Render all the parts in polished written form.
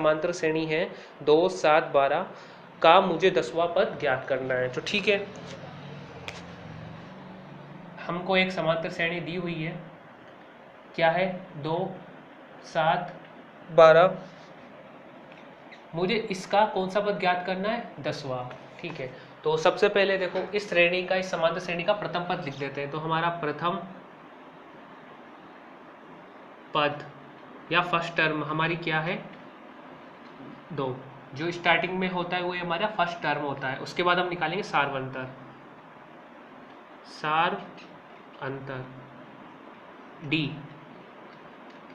समांतर श्रेणी है 2, 7, 12 का मुझे 10वां पद ज्ञात करना है। तो ठीक है, हमको एक समांतर श्रेणी दी हुई है, क्या है 2, 7, 12। मुझे इसका कौन सा पद ज्ञात करना है 10वां। ठीक है, तो सबसे पहले देखो इस श्रेणी का, इस समांतर श्रेणी का प्रथम पद लिख देते हैं। तो हमारा प्रथम पद या फर्स्ट टर्म हमारी क्या है 2, जो स्टार्टिंग में होता है वो हमारा फर्स्ट टर्म होता है। उसके बाद हम निकालेंगे सार्वंतर, सार अंतर डी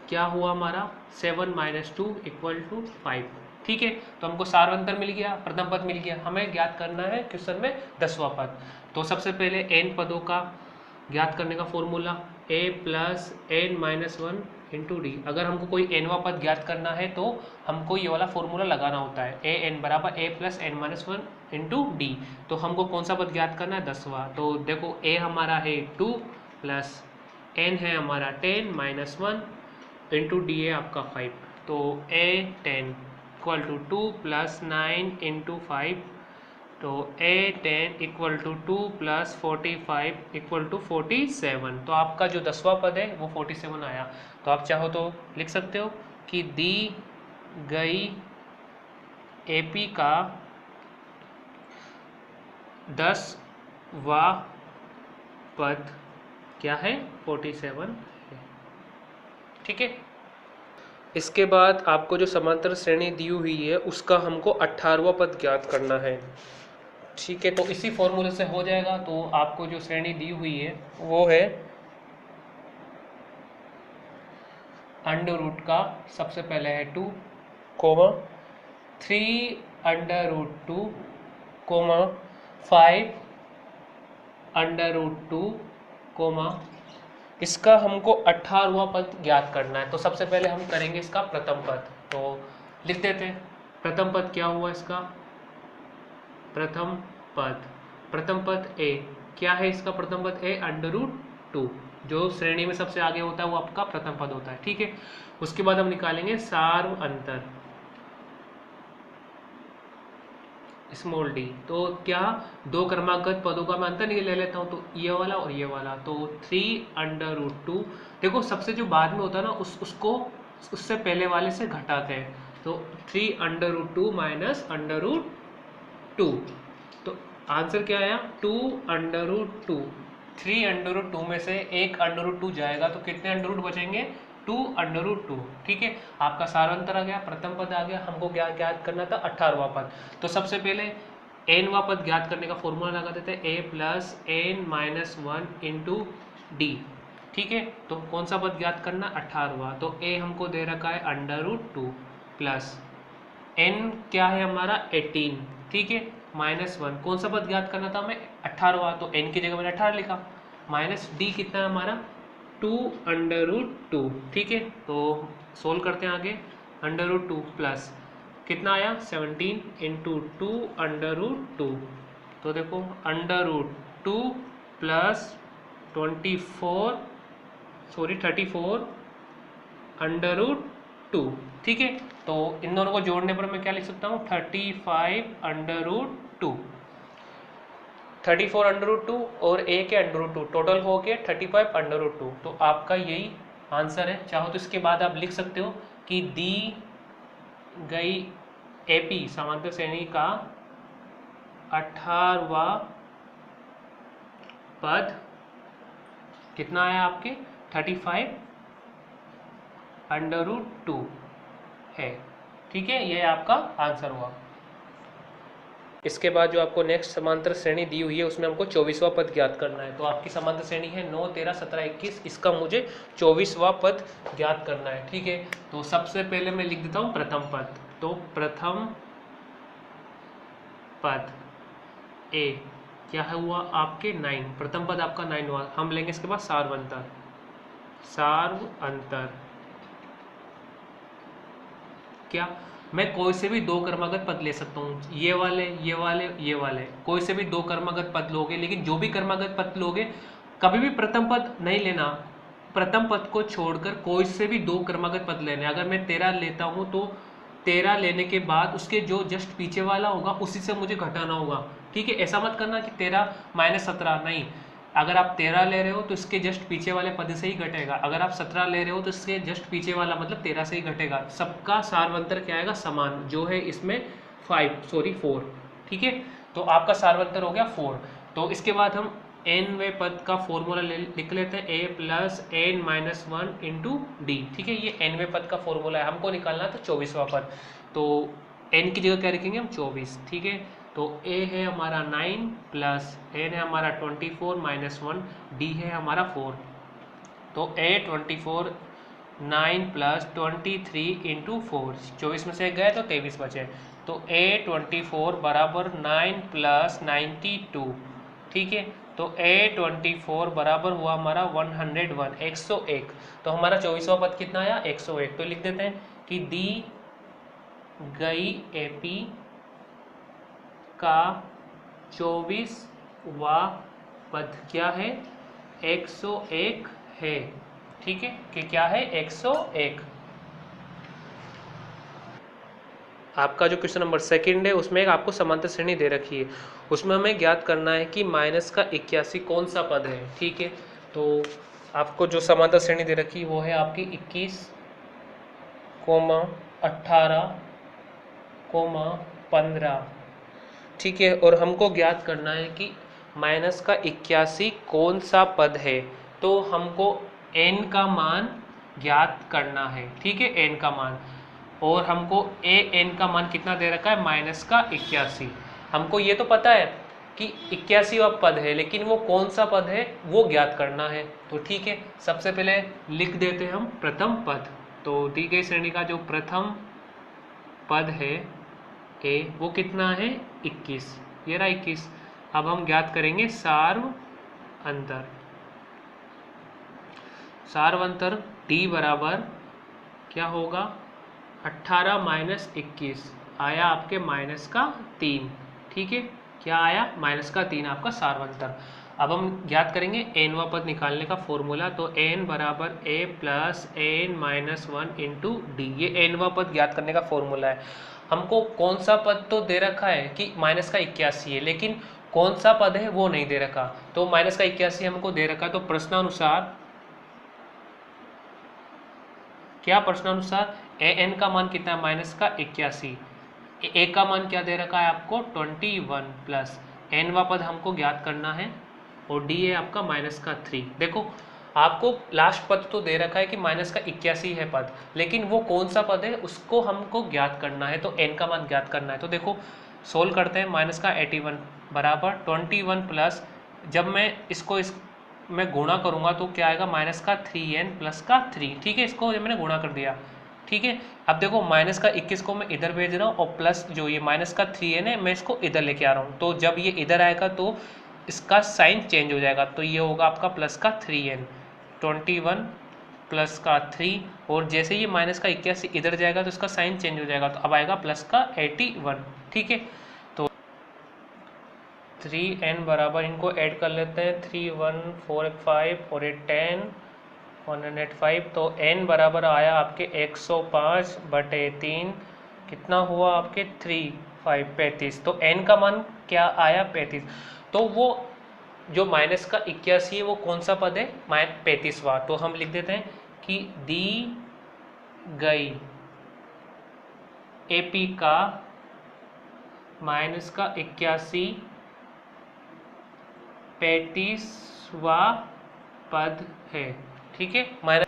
क्या हुआ हमारा 7 - 2 = 5। ठीक है, तो हमको सार्वंतर मिल गया, प्रथम पद मिल गया। हमें ज्ञात करना है क्वेश्चन में 10वां पद। तो सबसे पहले n पदों का ज्ञात करने का फॉर्मूला a + n - 1 × d। अगर हमको कोई nवां पद ज्ञात करना है तो हमको ये वाला फॉर्मूला लगाना होता है, an = a + n - 1 × d। तो हमको कौन सा पद ज्ञात करना है 10वां। तो देखो a हमारा है 2 + n है हमारा 10 - 1 × d है आपका 5। तो a10 = 2 + 9 × 5, तो a10 = 2 + 45 = 47। तो आपका जो 10वां पद है वो 47 आया। तो आप चाहो तो लिख सकते हो कि दी गई AP का 10वां पद क्या है 47 है। ठीक है, इसके बाद आपको जो समांतर श्रेणी दी हुई है उसका हमको 18वां पद ज्ञात करना है। ठीक है, तो इसी फॉर्मूले से हो जाएगा। तो आपको जो श्रेणी दी हुई है वो है √ का सबसे पहले है 2, 3 √ 2, 5 √ 2, इसका हमको 18वां पद ज्ञात करना है। तो सबसे पहले हम करेंगे इसका प्रथम पद। तो लिख देते हैं प्रथम पद क्या हुआ इसका, प्रथम पद a क्या है इसका प्रथम पद a √2, जो श्रेणी में सबसे आगे होता है वो आपका प्रथम पद होता है। ठीक है, उसके बाद हम निकालेंगे सार्व अंतर स्मॉल d। तो क्या दो क्रमागत पदों का मैं अंतर ले लेता हूँ, तो ये वाला और ये वाला। तो 3 √2, देखो सबसे जो बाद में होता है ना उसको उससे पहले वाले से घटाते हैं। तो 3 √2 - √2, तो आंसर क्या आया 2 √2। 3 √2 में से एक √2 जाएगा तो कितने √ बचेंगे 2 √2। ठीक है, आपका सारांतर आ गया, प्रथम पद आ गया। हमको क्या ज्ञात करना था 18वां पद। तो सबसे पहले nवां पद ज्ञात करने का फॉर्मूला लगा देते हैं a + n - 1 × d। ठीक है, तो कौन सा पद ज्ञात करना 18वां। तो a हमको दे रखा है √2 प्लस n क्या है हमारा 18। ठीक है, -1 कौन सा पद ज्ञात करना था हमें 18वां, तो n की जगह मैंने 18 लिखा, माइनस d कितना है हमारा 2 √2। ठीक है, तो सोल्व करते हैं आगे, √2 प्लस कितना आया 17 × 2 √2। तो देखो √2 प्लस 34 √2। ठीक है, तो इन दोनों को जोड़ने पर मैं क्या लिख सकता हूँ 35 √2। 34 √2 और a के √2 टोटल हो गया 35 √2। तो आपका यही आंसर है। चाहो तो इसके बाद आप लिख सकते हो कि दी गई AP समांतर श्रेणी का 18वां पद कितना आया आपके 35 √2 है। ठीक है, ये आपका आंसर हुआ। इसके बाद जो आपको नेक्स्ट समांतर श्रेणी दी हुई है उसमें हमको 24वां पद ज्ञात करना है। तो आपकी समांतर श्रेणी है 9, 13, 17, 21, इसका मुझे 24वां पद ज्ञात करना है। ठीक है, तो सबसे पहले मैं लिख देता हूँ प्रथम पद। तो प्रथम पद a क्या है हुआ आपके 9, प्रथम पद आपका 9 हुआ। हम लेंगे इसके बाद सार्व अंतर क्या, मैं कोई से भी दो क्रमागत पद ले सकता हूँ, ये वाले कोई से भी दो क्रमागत पद लोगे, लेकिन जो भी क्रमागत पद लोगे कभी भी प्रथम पद नहीं लेना, प्रथम पद को छोड़कर कोई से भी दो क्रमागत पद लेने। अगर मैं 13 लेता हूँ तो 13 लेने के बाद उसके जो जस्ट पीछे वाला होगा उसी से मुझे घटाना होगा, ठीक है। ऐसा मत करना कि 13 माइनस 17, नहीं। अगर आप 13 ले रहे हो तो इसके जस्ट पीछे वाले पद से ही घटेगा, अगर आप 17 ले रहे हो तो इसके जस्ट पीछे वाला मतलब 13 से ही घटेगा। सबका सारवंतर क्या आएगा? समान, जो है इसमें 4, ठीक है। तो आपका सारवंतर हो गया 4। तो इसके बाद हम nवें पद का फॉर्मूला लिख लेते हैं, a plus N minus 1 into D, ठीक है। ये nवें पद का फॉर्मूला है, हमको निकालना था 24वां पद। तो n की जगह क्या लिखेंगे हम? 24, ठीक है। तो a है हमारा 9 प्लस n है हमारा 24 माइनस 1, d है हमारा 4। तो a 24 9 प्लस 23 इंटू 4, 24 में से गए तो 23 बचे। तो a 24 बराबर 9 प्लस 92, ठीक है। तो a 24 बराबर हुआ हमारा 101, 101। तो हमारा 24वां पद कितना आया? 101। तो लिख देते हैं कि दी गई एपी का 24वां पद क्या है? 101 है, ठीक है। कि क्या है? 101। आपका जो क्वेश्चन नंबर 2 है उसमें एक आपको समांतर श्रेणी दे रखी है, उसमें हमें ज्ञात करना है कि माइनस का 81 कौन सा पद है, ठीक है। तो आपको जो समांतर श्रेणी दे रखी है वो है आपकी 21, 18, 15, ठीक है। और हमको ज्ञात करना है कि माइनस का 81 कौन सा पद है। तो हमको n का मान ज्ञात करना है, ठीक है, n का मान। और हमको n का मान कितना दे रखा है? माइनस का 81। हमको ये तो पता है कि 81वां पद है, लेकिन वो कौन सा पद है वो ज्ञात करना है। तो ठीक है, सबसे पहले लिख देते हैं हम प्रथम पद। तो दी गई श्रेणी का जो प्रथम पद है a, वो कितना है? 21, ये रहा 21। अब हम ज्ञात करेंगे सार्व अंतर। सार्व अंतर d बराबर क्या होगा? 18 माइनस 21 आया आपके माइनस का 3, ठीक है। क्या आया? माइनस का 3 आपका सार्वंतर। अब हम ज्ञात करेंगे nवां पद निकालने का फॉर्मूला। तो n बराबर a plus N minus 1 into D, ये nवां पद ज्ञात करने का फॉर्मूला है। हमको कौन सा पद तो दे रखा है कि माइनस का 81 है, लेकिन कौन सा पद है वो नहीं दे रखा। तो माइनस का 81 हमको दे रखा है, तो प्रश्नानुसार क्या? प्रश्नानुसार ए एन का मान कितना है? माइनस का 81। ए का मान क्या दे रखा है आपको? 21 प्लस एनवा पद हमको ज्ञात करना है, और डी है आपका माइनस का 3। देखो आपको लास्ट पद तो दे रखा है कि माइनस का 81 है पद, लेकिन वो कौन सा पद है उसको हमको ज्ञात करना है, तो एन का मान ज्ञात करना है। तो देखो सोल्व करते हैं। माइनस का 81 बराबर 21 प्लस, जब मैं इसको मैं गुणा करूंगा तो क्या आएगा? माइनस का 3n प्लस का 3, ठीक है। इसको मैंने गुणा कर दिया, ठीक है। अब देखो माइनस का 21 को मैं इधर भेज रहा हूँ, और प्लस जो ये माइनस का 3n है मैं इसको इधर लेके आ रहा हूँ। तो जब ये इधर आएगा तो इसका साइन चेंज हो जाएगा, तो ये होगा आपका प्लस का 3n, 21 प्लस का 3, और जैसे ये माइनस का 81 इधर जाएगा तो इसका साइन चेंज हो जाएगा, तो अब आएगा प्लस का 81, ठीक है। 3n बराबर, इनको ऐड कर लेते हैं, 3 1 4 5 और 8 10 105। तो n बराबर आया आपके 105/3, कितना हुआ आपके? 3 5 35। तो n का मान क्या आया? 35। तो वो जो माइनस का 81 है वो कौन सा पद है? 35वां। तो हम लिख देते हैं कि दी गई एपी का माइनस का 81 35वां पद है, ठीक है। माइनस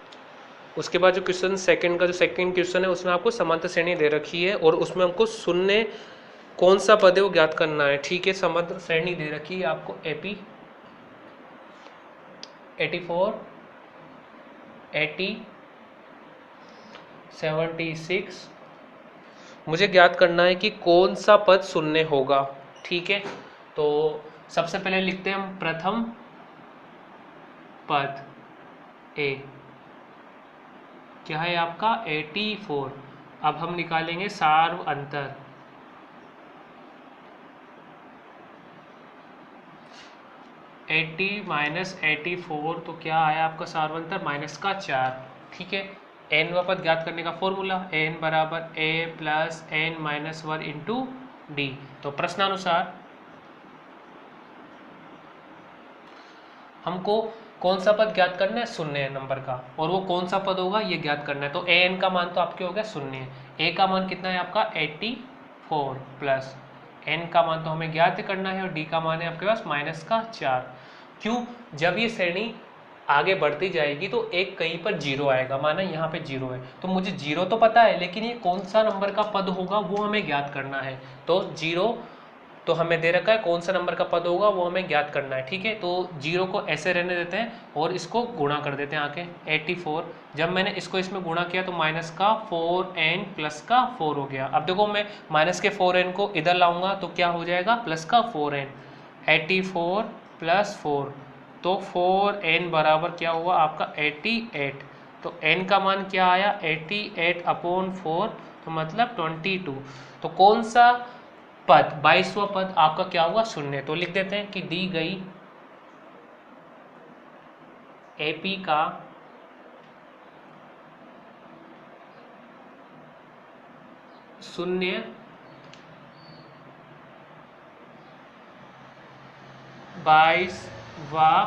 उसके बाद जो क्वेश्चन सेकंड का जो सेकंड क्वेश्चन है उसमें आपको समांतर श्रेणी दे रखी है, और उसमें हमको शून्य कौन सा पद है वो ज्ञात करना है, ठीक है। समांतर श्रेणी दे रखी है आपको एपी 84 80 76। मुझे ज्ञात करना है कि कौन सा पद शून्य होगा, ठीक है। तो सबसे पहले लिखते हैं हम प्रथम पद ए, क्या है आपका? 84। अब हम निकालेंगे सार्व अंतर। 80 माइनस 84, तो क्या आया आपका सार्व अंतर? माइनस का 4, ठीक है। nवा पद ज्ञात करने का फॉर्मूला n बराबर a plus n minus 1 into D. तो प्रश्नानुसार हमको कौन सा पद ज्ञात करना है, शून्य नंबर का, और वो कौन सा पद होगा ये ज्ञात करना है। तो ए एन का मान तो आपके हो गया शून्य, ए का मान कितना है आपका 84 प्लस एन का मान तो हमें ज्ञात करना है और डी का मान है आपके पास -4। क्यों, जब ये श्रेणी आगे बढ़ती जाएगी तो एक कहीं पर जीरो आएगा, माना यहाँ पे जीरो है, तो मुझे जीरो तो पता है लेकिन ये कौन सा नंबर का पद होगा वो हमें ज्ञात करना है। तो जीरो तो हमें दे रखा है, कौन सा नंबर का पद होगा वो हमें ज्ञात करना है। ठीक है, तो जीरो को ऐसे रहने देते हैं और इसको गुणा कर देते हैं आके 84। जब मैंने इसको इसमें गुणा किया तो माइनस का 4n प्लस का 4 हो गया। अब देखो मैं माइनस के 4n को इधर लाऊंगा तो क्या हो जाएगा, प्लस का 4n, 84 प्लस 4, तो 4n बराबर क्या हुआ आपका 88। तो n का मान क्या आया 88/4, तो मतलब 22। तो कौन सा पद 22वां पद आपका क्या हुआ, शून्य। तो लिख देते हैं कि दी गई एपी का शून्य 22वां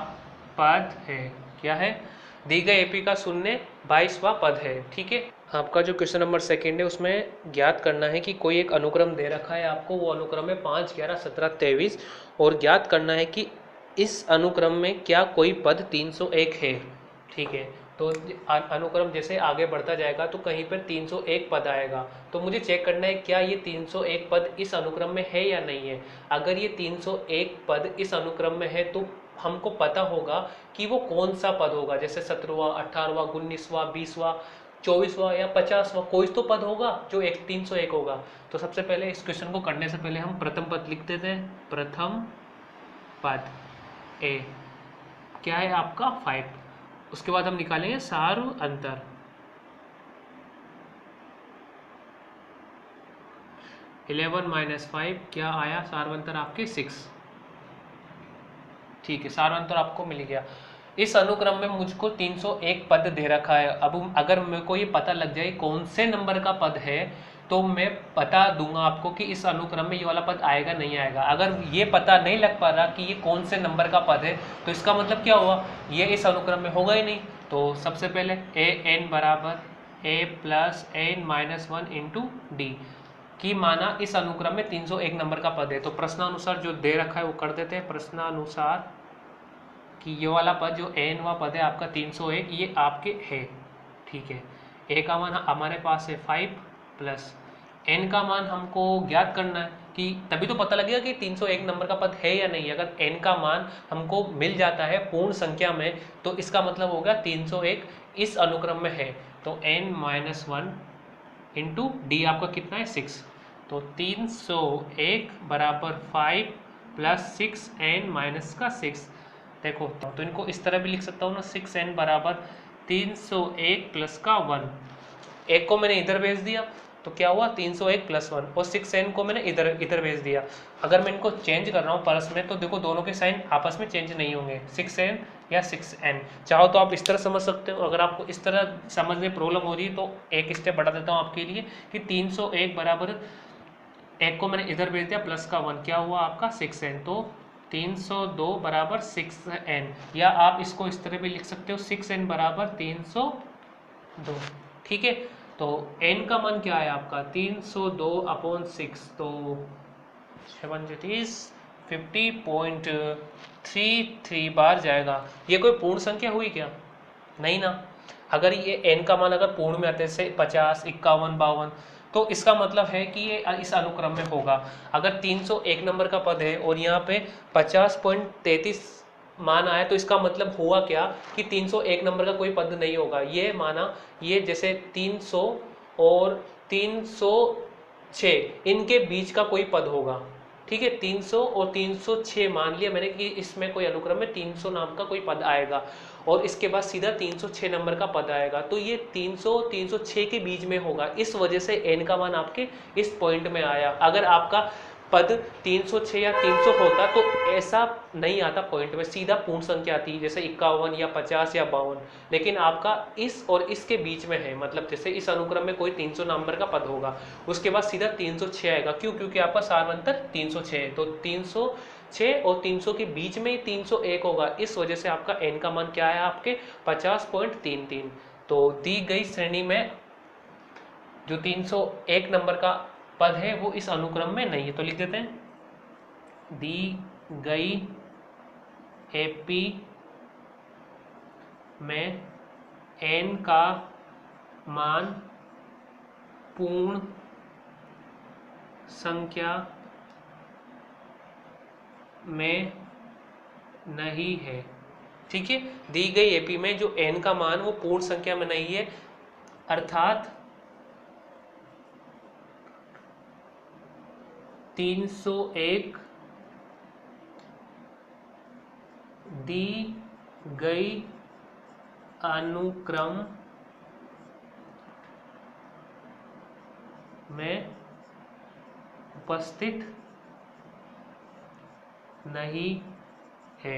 पद है। क्या है, दी गई एपी का शून्य 22वां पद है। ठीक है, आपका जो क्वेश्चन नंबर सेकंड है उसमें ज्ञात करना है कि कोई एक अनुक्रम दे रखा है आपको, वो अनुक्रम है 5, 11, 17, 23, और ज्ञात करना है कि इस अनुक्रम में क्या कोई पद 301 है। ठीक है, तो अनुक्रम जैसे आगे बढ़ता जाएगा तो कहीं पर 301 पद आएगा, तो मुझे चेक करना है क्या ये 301 पद इस अनुक्रम में है या नहीं है। अगर ये 301 पद इस अनुक्रम में है तो हमको पता होगा कि वो कौन सा पद होगा, जैसे 17वां, 18वां, 19वां, 20वां, 24वां या 50वां, कोई तो पद होगा जो 301 होगा। तो सबसे पहले इस क्वेश्चन को करने से पहले हम प्रथम पद लिख देते हैं। प्रथम पद ए क्या है आपका 5, उसके बाद हम निकालेंगे सार अंतर। इलेवन माइनस 5 क्या आया सारवंतर आपके 6। ठीक है, सारवंतर आपको मिल गया। इस अनुक्रम में मुझको 301 पद दे रखा है। अब अगर मेरे को ये पता लग जाए कौन से नंबर का पद है तो मैं बता दूंगा आपको कि इस अनुक्रम में ये वाला पद आएगा नहीं आएगा। अगर ये पता नहीं लग पा रहा कि ये कौन से नंबर का पद है तो इसका मतलब क्या हुआ, ये इस अनुक्रम में होगा ही नहीं। तो सबसे पहले ए एन बराबर a plus N minus 1 into d की माना इस अनुक्रम में 301 नंबर का पद है। तो प्रश्नानुसार जो दे रखा है वो कर देते हैं। प्रश्नानुसार कि ये वाला पद जो एन वा पद है आपका 301 ये आपके है। ठीक है, ए का मान हमारे पास है 5 प्लस एन का मान हमको ज्ञात करना है कि तभी तो पता लगेगा कि 301 नंबर का पद है या नहीं। अगर एन का मान हमको मिल जाता है पूर्ण संख्या में तो इसका मतलब होगा 301 इस अनुक्रम में है। तो n माइनस 1 इंटू डी आपका कितना है 6। तो 301 बराबर 5 प्लस 6n माइनस का 6। देखो तो इनको इस तरह भी लिख सकता हूँ ना, 6n बराबर 301 प्लस का 1। एक को मैंने इधर भेज दिया तो क्या हुआ 301 प्लस 1, और 6n को मैंने इधर भेज दिया। अगर मैं इनको चेंज कर रहा हूँ परस में तो देखो दोनों के साइन आपस में चेंज नहीं होंगे, 6n या 6n। चाहो तो आप इस तरह समझ सकते हो। अगर आपको इस तरह समझ में प्रॉब्लम हो रही है तो एक स्टेप बढ़ा देता हूँ आपके लिए कि 301 बराबर एक को मैंने इधर भेज दिया प्लस का 1, क्या हुआ आपका 6n। तो 302 बराबर 6n, या आप इसको इस तरह भी लिख सकते हो 6n बराबर 302। ठीक है, तो n का मान क्या है आपका 302/6, तो 50.33 बार जाएगा। ये कोई पूर्ण संख्या हुई क्या, नहीं ना। अगर ये n का मान अगर पूर्ण में आते से 50, 51, 52 तो इसका मतलब है कि ये इस अनुक्रम में होगा। अगर 301 नंबर का पद है और यहाँ पे 50.33 मान आया तो इसका मतलब हुआ क्या कि 301 नंबर का कोई पद नहीं होगा। ये माना ये जैसे 300 और 306 इनके बीच का कोई पद होगा। ठीक है, 300 और 306 मान लिया मैंने कि इसमें कोई अनुक्रम में 300 नाम का कोई पद आएगा और इसके बाद सीधा 306 नंबर का पद आएगा। तो ये 300 306 के बीच में होगा, इस वजह से n का मान आपके इस पॉइंट में आया। अगर आपका पद 306 या 300 होता तो ऐसा नहीं आता पॉइंट में, सीधा पूर्ण संख्या आती, जैसे 51 या 50 या 52। लेकिन आपका इस और इसके बीच में है, मतलब जैसे इस अनुक्रम में कोई 300 नंबर का पद होगा, उसके बाद सीधा 306 आएगा। क्यों? क्योंकि आपका सारवंतर 306 है, तो 306 और 300 के बीच में ही 301 होगा। इस वजह से आपका n का मान क्या है आपके 50.33। तो दी गई श्रेणी में जो 301 नंबर का पद है वो इस अनुक्रम में नहीं है, तो लिख देते हैं दी गई एपी में n का मान पूर्ण संख्या में नहीं है। ठीक है, दी गई एपी में जो n का मान वो पूर्ण संख्या में नहीं है, अर्थात 301 दी गई अनुक्रम में उपस्थित नहीं है।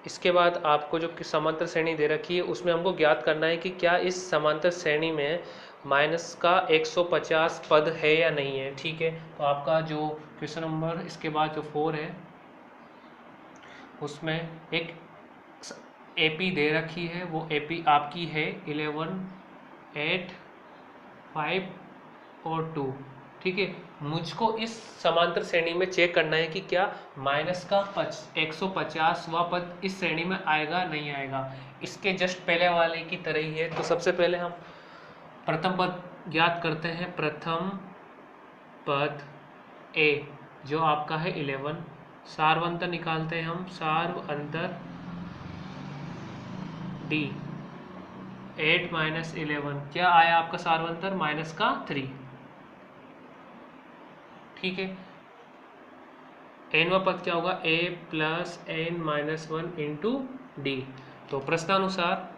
इसके बाद आपको जो समांतर श्रेणी दे रखी है उसमें हमको ज्ञात करना है कि क्या इस समांतर श्रेणी में माइनस का 150 पद है या नहीं है। ठीक है, तो आपका जो क्वेश्चन नंबर इसके बाद जो 4 है उसमें एक एपी दे रखी है, वो एपी आपकी है 11, 8, 5 और 2। ठीक है, मुझको इस समांतर श्रेणी में चेक करना है कि क्या माइनस का 150वां पद इस श्रेणी में आएगा नहीं आएगा। इसके जस्ट पहले वाले की तरह ही है। तो सबसे पहले हम प्रथम पद ज्ञात करते हैं। प्रथम पद ए जो आपका है 11, सार्वंतर निकालते हैं हम, सार्वंतर डी 8 माइनस 11, क्या आया आपका सार्वंतर माइनस का 3। ठीक है, एनवा पद क्या होगा a plus N minus 1 into D. तो प्रश्नानुसार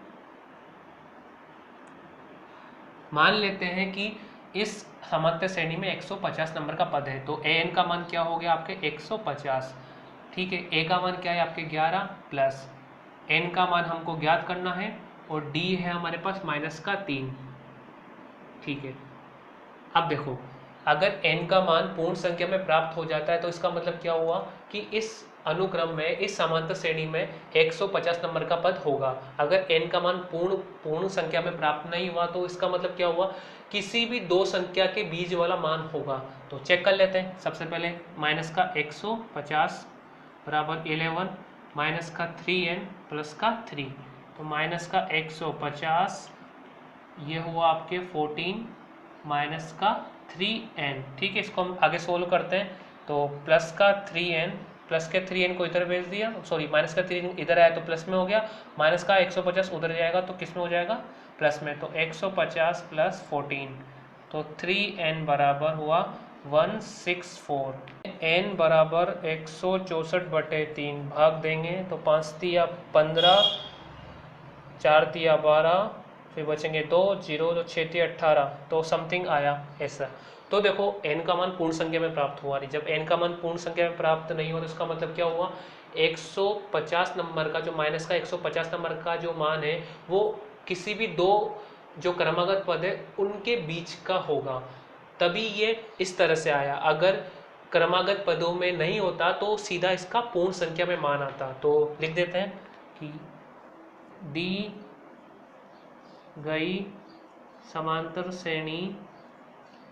मान लेते हैं कि इस समांतर श्रेणी में 150 नंबर का पद है, तो एन का मान क्या हो गया आपके 150। ठीक है, ए का मान क्या है आपके 11 प्लस एन का मान हमको ज्ञात करना है और डी है हमारे पास माइनस का 3। ठीक है, अब देखो अगर n का मान पूर्ण संख्या में प्राप्त हो जाता है तो इसका मतलब क्या हुआ कि इस अनुक्रम में इस समांतर श्रेणी में 150 नंबर का पद होगा। अगर n का मान पूर्ण संख्या में प्राप्त नहीं हुआ तो इसका मतलब क्या हुआ, किसी भी दो संख्या के बीच वाला मान होगा। तो चेक कर लेते हैं। सबसे पहले माइनस का 150 बराबर 11 माइनस का 3n प्लस का 3, तो माइनस का 150 ये हुआ आपके 14 माइनस का 3n। ठीक है, इसको हम आगे सोल्व करते हैं। तो प्लस का 3n, प्लस के 3n को इधर भेज दिया, सॉरी माइनस का 3 इधर आया तो प्लस में हो गया, माइनस का 150 उधर जाएगा तो किस में हो जाएगा प्लस में। तो 150 प्लस 14, तो 3n बराबर हुआ 164। n बराबर 164/3 भाग देंगे तो 5 तिया 15, 4 तिया 12, फिर बचेंगे 2 0, तो 6 तिया 18, तो समथिंग आया ऐसा। तो देखो n का मान पूर्ण संख्या में प्राप्त हुआ नहीं। जब n का मान पूर्ण संख्या में प्राप्त नहीं हुआ तो इसका मतलब क्या हुआ, 150 नंबर का जो माइनस का 150 नंबर का जो मान है वो किसी भी दो जो क्रमागत पद है उनके बीच का होगा, तभी ये इस तरह से आया। अगर क्रमागत पदों में नहीं होता तो सीधा इसका पूर्ण संख्या में मान आता। तो लिख देते हैं कि दी गई समांतर श्रेणी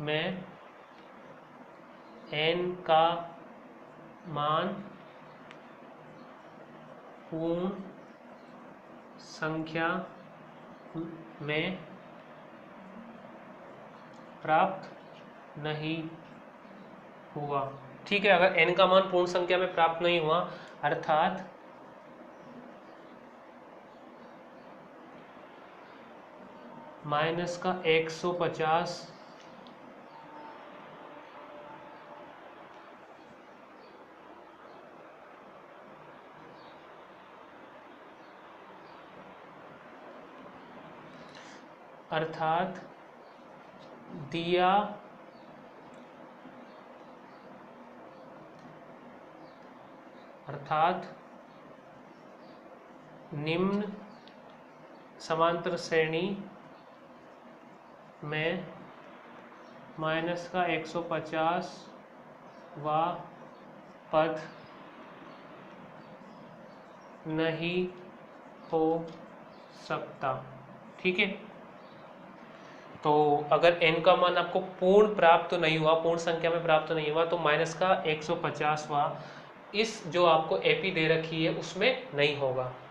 में n का मान पूर्ण संख्या में प्राप्त नहीं हुआ। ठीक है, अगर n का मान पूर्ण संख्या में प्राप्त नहीं हुआ अर्थात माइनस का 150 अर्थात दिया अर्थात निम्न समांतर श्रेणी में माइनस का 150वां पद नहीं हो सकता। ठीक है, तो अगर n का मान आपको पूर्ण प्राप्त तो नहीं हुआ, पूर्ण संख्या में प्राप्त तो नहीं हुआ, तो माइनस का 150वां इस जो आपको एपी दे रखी है उसमें नहीं होगा।